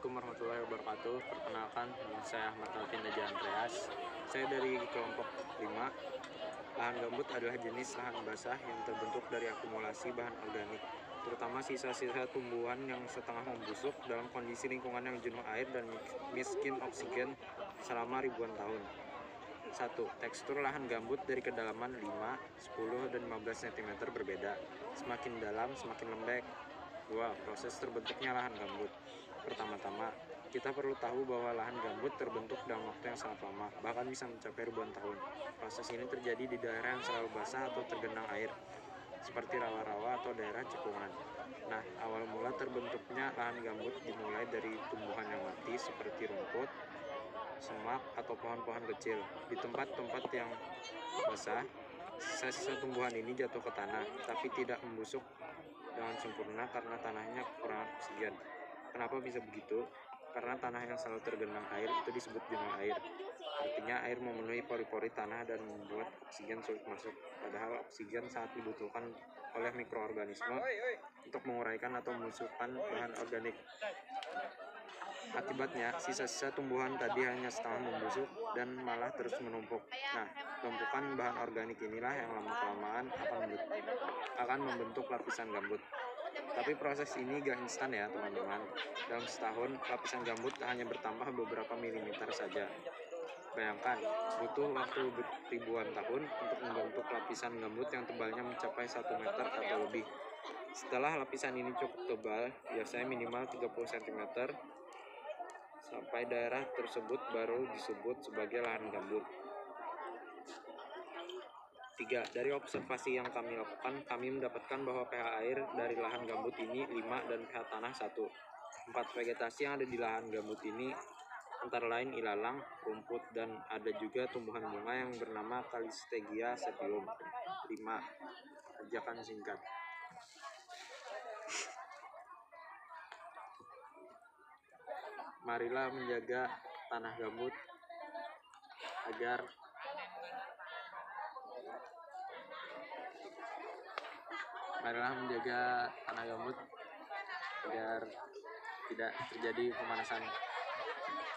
Assalamualaikum warahmatullahi wabarakatuh. Perkenalkan, nama saya Ahmad Alvin Daja Andreas. Saya dari kelompok 5. Lahan gambut adalah jenis lahan basah yang terbentuk dari akumulasi bahan organik, terutama sisa-sisa tumbuhan yang setengah membusuk dalam kondisi lingkungan yang jenuh air dan miskin oksigen selama ribuan tahun. 1. Tekstur lahan gambut dari kedalaman 5, 10, dan 15 cm berbeda. Semakin dalam, semakin lembek. 2. Proses terbentuknya lahan gambut. Pertama-tama, kita perlu tahu bahwa lahan gambut terbentuk dalam waktu yang sangat lama, bahkan bisa mencapai ribuan tahun. Proses ini terjadi di daerah yang selalu basah atau tergenang air, seperti rawa-rawa atau daerah cekungan. Nah, awal mula terbentuknya lahan gambut dimulai dari tumbuhan yang mati seperti rumput, semak, atau pohon-pohon kecil. Di tempat-tempat yang basah, sisa-sisa tumbuhan ini jatuh ke tanah, tapi tidak membusuk dengan sempurna karena tanahnya kurang oksigen. Kenapa bisa begitu? Karena tanah yang selalu tergenang air itu disebut jenuh air. Artinya air memenuhi pori-pori tanah dan membuat oksigen sulit masuk. Padahal oksigen sangat dibutuhkan oleh mikroorganisme untuk menguraikan atau membusukkan bahan organik. Akibatnya, sisa-sisa tumbuhan tadi hanya setengah membusuk dan malah terus menumpuk. Nah, tumpukan bahan organik inilah yang lama-kelamaan akan membentuk lapisan gambut. Tapi proses ini gak instan ya teman-teman. Dalam setahun, lapisan gambut hanya bertambah beberapa milimeter saja. Bayangkan, butuh waktu ribuan tahun untuk membentuk lapisan gambut yang tebalnya mencapai 1 meter atau lebih. Setelah lapisan ini cukup tebal, biasanya minimal 30 cm, sampai daerah tersebut baru disebut sebagai lahan gambut. 3. Dari observasi yang kami lakukan, kami mendapatkan bahwa pH air dari lahan gambut ini 5 dan pH tanah 1. 4. Vegetasi yang ada di lahan gambut ini antara lain ilalang, rumput, dan ada juga tumbuhan bunga yang bernama Calistegia sepium. 5. Ajakan singkat. Marilah menjaga tanah gambut agar tidak terjadi pemanasan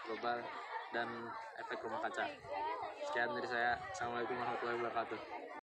global dan efek rumah kaca. Sekian dari saya. Assalamualaikum warahmatullahi wabarakatuh.